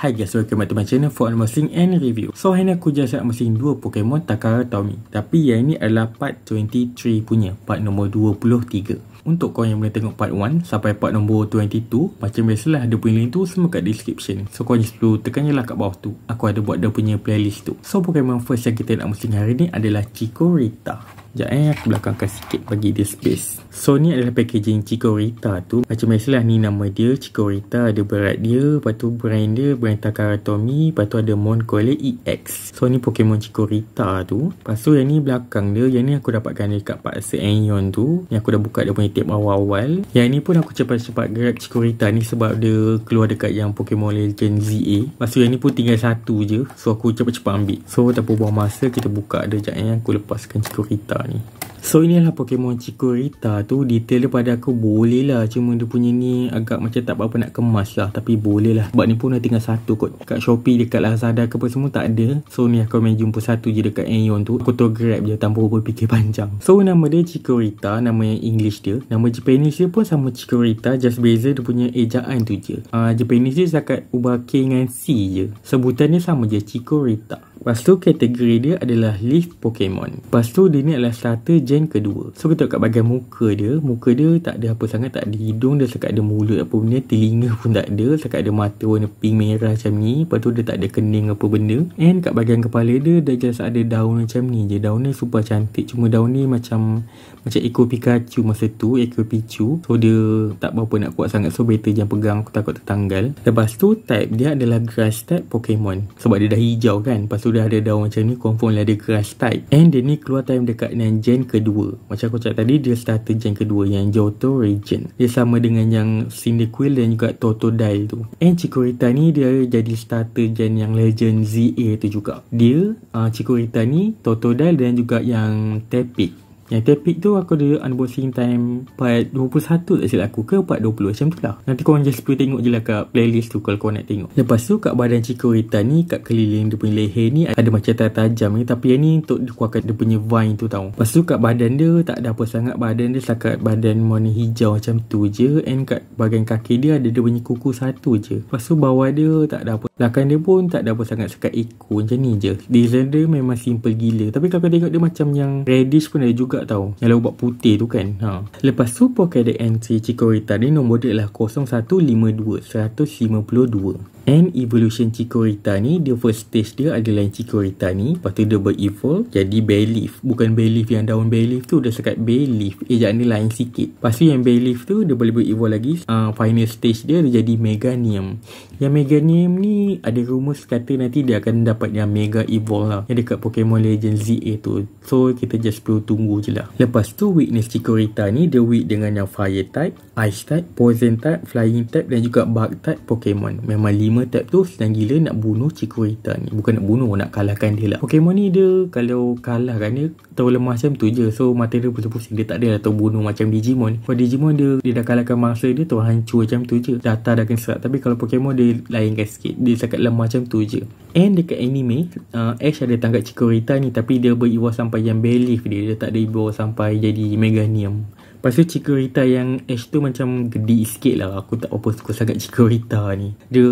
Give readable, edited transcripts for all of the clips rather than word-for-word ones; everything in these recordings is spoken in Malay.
Hi guys, welcome back to my channel for unboxing and review. So hari ni aku just unboxing 2 Pokemon Takara Tomy. Tapi yang ini adalah part 23 punya, part nombor 23. Untuk korang yang boleh tengok part 1 sampai part nombor 22, macam biasalah ada punya link tu semua kat description. So korang just perlu tekan je lah kat bawah tu. Aku ada buat dia punya playlist tu. So Pokemon first yang kita nak unboxing hari ni adalah Chikorita. Sekejap aku belakangkan sikit bagi dia space. So ni adalah packaging Chikorita tu. Macam biasalah ni nama dia Chikorita, ada berat dia, lepas tu brand dia brand Takara Tomy, lepas tu ada Moncole EX. So ni Pokemon Chikorita tu. Lepas tu yang ni belakang dia, yang ni aku dapatkan dekat part Seanyon tu. Yang aku dah buka dia punya tape awal-awal. Yang ni pun aku cepat-cepat grab Chikorita ni sebab dia keluar dekat yang Pokemon Legend ZA. Lepas tu yang ni pun tinggal satu je, so aku cepat-cepat ambil. So tanpa buang masa kita buka dia. Sekejap aku lepaskan Chikorita ni. So inilah Pokemon Chikorita tu. Detail dia pada aku boleh lah, cuma dia punya ni agak macam tak berapa nak kemas lah. Tapi boleh lah, sebab ni pun dah tinggal satu kot. Kat Shopee, dekat Lazada ke apa semua tak ada. So ni aku main jumpa satu je dekat Aeon tu. Aku tu grab je tanpa berfikir panjang. So nama dia Chikorita, nama yang English dia. Nama Japanese dia pun sama Chikorita, just beza dia punya ejaan tu je. Japanese dia setakat ubah K dengan C je. Sebutannya sama je, Chikorita. Lepas tu kategori dia adalah Leaf Pokemon. Lepas tu dia ni adalah starter gen kedua. So kita tengok kat bahagian muka dia. Muka dia tak ada apa sangat, tak ada hidung dia, sekat ada mulut apa benda. Telinga pun tak ada, sekat ada mata warna pink merah macam ni. Lepas tu dia tak ada kening apa benda. And kat bahagian kepala dia just ada daun macam ni je. Daun ni super cantik, cuma daun ni macam ekor Pikachu masa tu, ekor Pichu. So dia tak berapa nak kuat sangat, so better jangan pegang, aku takut tertanggal. Lepas tu type dia adalah grass type Pokemon, sebab dia dah hijau kan. Lepas tu dah ada daun macam ni, confirm lah dia grass type. And dia ni keluar time dekat dengan gen kedua. Macam aku cakap tadi, dia starter gen kedua yang Johto region. Dia sama dengan yang Cyndaquil dan juga Totodile tu. And Chikorita ni dia jadi starter gen yang Legend ZA tu juga. Dia Chikorita ni, Totodile dan juga yang Tepig. Yang Tepig tu aku ada unboxing time part 21 tak silap aku, ke part 20 macam tu lah. Nanti korang just perlu tengok je lah kat playlist tu kalau korang nak tengok. Lepas tu kat badan Chikorita ni, kat keliling dia punya leher ni ada macam tajam ni, tapi yang ni untuk dia keluarkan dia punya vine tu tau. Lepas tu kat badan dia tak ada apa sangat, badan dia setakat badan warna hijau macam tu je. And kat bahagian kaki dia ada dia punya kuku satu je. Lepas tu bawah dia tak ada apa, belakang dia pun tak ada apa sangat, sekat ekor macam ni je. Design dia memang simple gila, tapi kalau kau tengok dia macam yang reddish pun ada juga tau, yang lalu buat putih tu kan. Lepas tu Pokédex entry Chikorita ni nombor dia adalah 0152 152. And evolution Chikorita ni, dia first stage dia adalah yang Chikorita ni. Lepas tu dia berevolve jadi Bayleaf. Bukan Bayleaf yang daun Bayleaf tu, dia sekat Bayleaf, ejaan dia lain sikit. Lepas tu yang Bayleaf tu dia boleh berevolve lagi. Final stage dia jadi Meganium. Yang Meganium ni ada rumours kata nanti dia akan dapat yang Mega Evolve lah, yang dekat Pokemon Legend ZA tu. So kita just perlu tunggu je lah. Lepas tu weakness Chikorita ni, dia weak dengan yang Fire type, Ice type, Poison type, Flying type dan juga Bug type Pokemon. Memang 5 type tu senang gila nak bunuh Chikorita ni. Bukan nak bunuh, nak kalahkan dia lah. Pokemon ni dia kalau kalahkan dia terlalu lemah macam tu je. So mata dia pusing-pusing, dia tak ada lah terbunuh macam Digimon. Kalau Digimon dia dah kalahkan mangsa dia tu hancur macam tu je, data dah kena serat. Tapi kalau Pokemon dia lainkan sikit, dia sangat lemah macam tu je. And dekat anime Ash ada tangkap Chikorita ni, tapi dia berevolve sampai yang Bayleaf dia tak ada evolve sampai jadi Meganium. Lepas tu Chikorita yang Ash tu macam gede sikit lah. Aku tak apa suka sangat Chikorita ni. Dia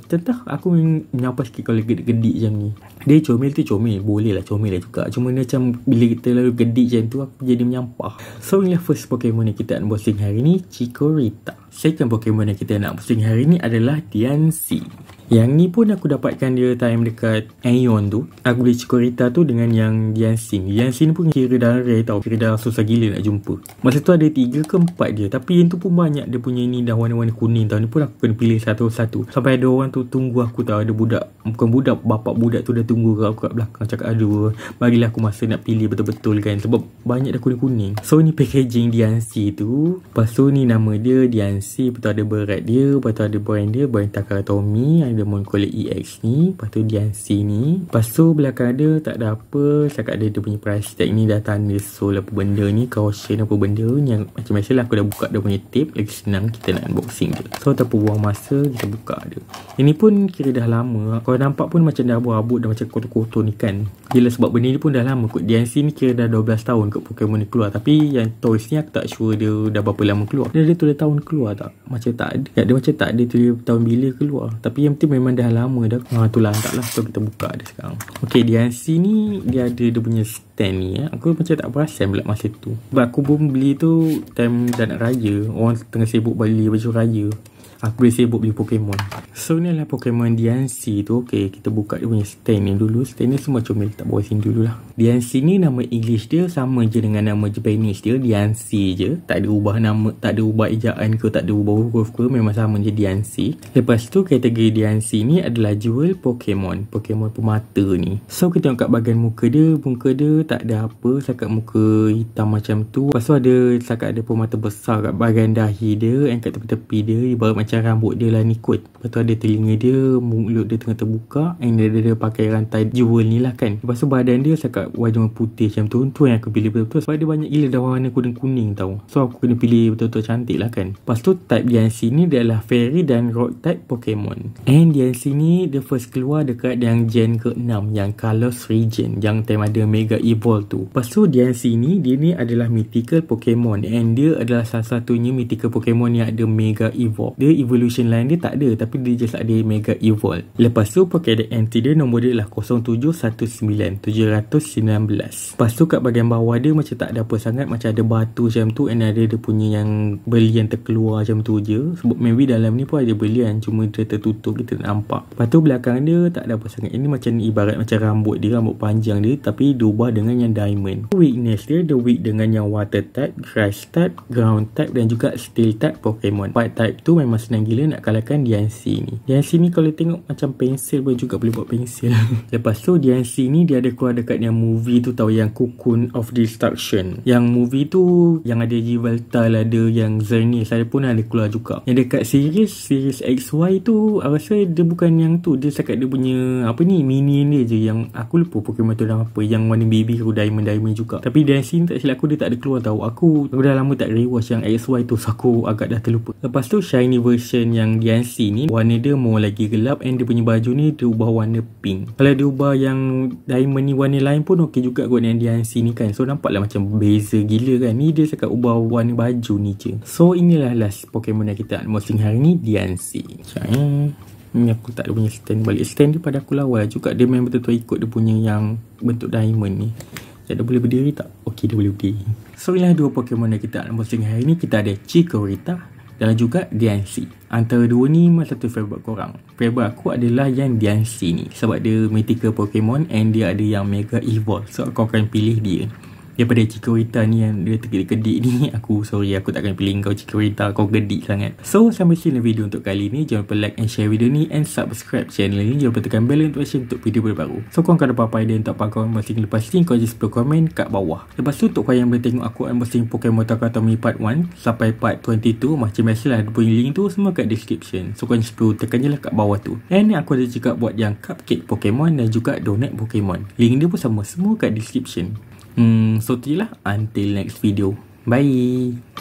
tentang aku menyapa sikit kalau gede-gede macam ni. Dia comel tu comel, boleh lah comel lah juga. Cuma dia macam bila terlalu gede macam tu, aku jadi menyampah. So inilah first Pokemon yang kita nak unboxing hari ni, Chikorita. Second Pokemon yang kita nak unboxing hari ni adalah Diancie. Yang ni pun aku dapatkan dia time dekat Aeon tu. Aku beli Chikorita tu dengan yang Diancie. Diancie ni pun kira dah rare tau, kira dah susah gila nak jumpa. Masa tu ada 3 ke 4 dia, tapi yang tu pun banyak dia punya ni dah warna-warna kuning tau. Ni pun aku kena pilih satu-satu. Sampai ada orang tu tunggu aku tau, ada budak, bukan budak, bapak budak tu dah tunggu aku kat belakang, cakap aduh bagilah aku masa nak pilih betul-betul kan, sebab banyak dah kuning-kuning. So ni packaging Diancie tu. Lepas tu ni nama dia Diancie, lepas tu ada berat dia, lepas tu ada brand dia, brand Takara Tomy, ada Moncole EX ni, lepas tu Diancie ni. Lepas tu belakang dia tak ada apa, cakap dia punya price tag ni dah tanda soul apa benda ni, caution apa benda ni. Yang macam biasalah aku dah buka dia punya tape, lagi senang kita nak unboxing je. So tanpa buang masa kita buka dia. Ini pun kira dah lama, kalau nampak pun macam dah rabut, dah macam kotor-kotor ni kan. Yelah sebab benda ni pun dah lama kot. Diancie ni kira dah 12 tahun kot Pokemon ni keluar. Tapi yang toys ni aku tak sure dia dah berapa lama keluar. Dia tu dah tahun keluar tak? Macam tak ada. Dia macam tak ada tu dia tahun bila keluar. Tapi yang penting tu memang dah lama dah. Tu lah tak lah. So kita buka dia sekarang. Okay, DNC ni dia ada dia punya stand ni. Aku macam tak perasan pula masa tu. Sebab aku pun beli tu time dah nak raya. Orang tengah sibuk beli baju raya. Aku boleh sibuk beli Pokemon. So ni adalah Pokemon DNC tu. Okay, kita buka dia punya stand ni dulu. Stand ni semua comel letak bawah sini dulu lah. DNC ni nama English dia sama je dengan nama Japanese dia. DNC je. Tak ada ubah nama, tak ada ubah ejaan ke, tak ada ubah huruf ke. Memang sama je DNC. Lepas tu kategori DNC ni adalah jual Pokemon. Pokemon pemata ni. So kita tengok kat bahagian muka dia. Muka dia tak ada apa. Sakat muka hitam macam tu. Lepas tu ada sakat ada pemata besar kat bahagian dahi dia. And kat tepi-tepi dia ibarat macam rambut dia lah ni kot. Lepas tu ada telinga dia, mulut dia tengah terbuka, and dia pakai rantai jewel ni lah kan. Lepas tu badan dia sakat warna putih macam tu. Tu yang aku pilih betul-betul sebab dia banyak gila dah warna kuning-kuning tau. So aku kena pilih betul-betul cantik lah kan. Lepas tu type DNC ni dia adalah fairy dan rock type Pokemon. And DNC ni dia first keluar dekat yang gen ke-6 yang Kalos region yang time ada Mega Evolve tu. Lepas tu DNC ni dia ni adalah mythical Pokemon, and dia adalah salah satunya mythical Pokemon yang ada Mega Evolve. Dia evolution lain dia tak ada, tapi dia just ada Mega Evolve. Lepas tu Pokédex entry dia nombor dia lah 0719 719. Lepas tu kat bahagian bawah dia macam tak ada apa sangat, macam ada batu macam tu, and ada dia punya yang belian terkeluar macam tu je. Sebab maybe dalam ni pun ada belian, cuma dia tertutup, kita tak nampak. Lepas tu belakang dia tak ada apa sangat. Ini macam ibarat macam rambut dia, rambut panjang dia, tapi diubah dengan yang diamond. Weakness dia weak dengan yang water type, grass type, ground type dan juga steel type Pokemon. 4 type tu memang senang gila nak kalahkan DNC ni. DNC ni kalau tengok macam pensel pun juga boleh buat pensel. Lepas tu DNC ni dia ada keluar dekat yang movie tu tau, yang Cocoon of Destruction. Yang movie tu yang ada Yveltal, ada yang Xerneas, ada pun ada keluar juga. Yang dekat series XY tu aku rasa dia bukan yang tu. Dia sekat dia punya apa ni, minion dia je, yang aku lupa Pokemon tu nama apa, yang warna baby aku diamond juga. Tapi DNC ni tak silap aku dia tak ada keluar tau. Aku dah lama tak rewatch yang XY tu, so aku agak dah terlupa. Lepas tu shiny version yang DNC ni warna dia more lagi gelap, and dia punya baju ni dia ubah warna pink. Kalau dia ubah yang diamond ni warna lain pun okey juga kot yang DNC ni kan. So nampaklah macam beza gila kan. Ni dia cakap ubah warna baju ni je. So inilah last Pokemon yang kita unboxing hari ni, DNC. Ni aku tak ada punya stand balik. Stand dia pada aku lawa juga. Dia memang betul-betul ikut dia punya yang bentuk diamond ni. Dia boleh berdiri tak? Okey, dia boleh berdiri. So inilah dua Pokemon yang kita unboxing hari ni. Kita ada Chikorita dan juga DNC. Antara dua ni mana satu favourite korang? Favourite aku adalah yang DNC ni sebab dia mythical Pokemon and dia ada yang Mega Evolve. So aku akan pilih dia daripada Chikorita ni yang dia terkedik-kedik ni. Aku takkan pilih kau Chikorita, kau gedik sangat. So sampai sini video untuk kali ni. Jangan lupa like and share video ni, and subscribe channel ni. Jangan lupa tekan bell notification untuk video baru. So korang kalau ada apa-apa idea untuk apa korang unboxing lepas ni, kau just perlu komen kat bawah. Lepas tu untuk korang yang boleh tengok aku unboxing Pokemon Takatomi part 1 sampai part 22, macam biasalah ada punya link tu semua kat description. So korang just perlu tekan je lah kat bawah tu. And aku ada juga buat yang cupcake Pokemon dan juga donut Pokemon. Link dia pun sama, semua kat description. So tu je lah. Until next video. Bye.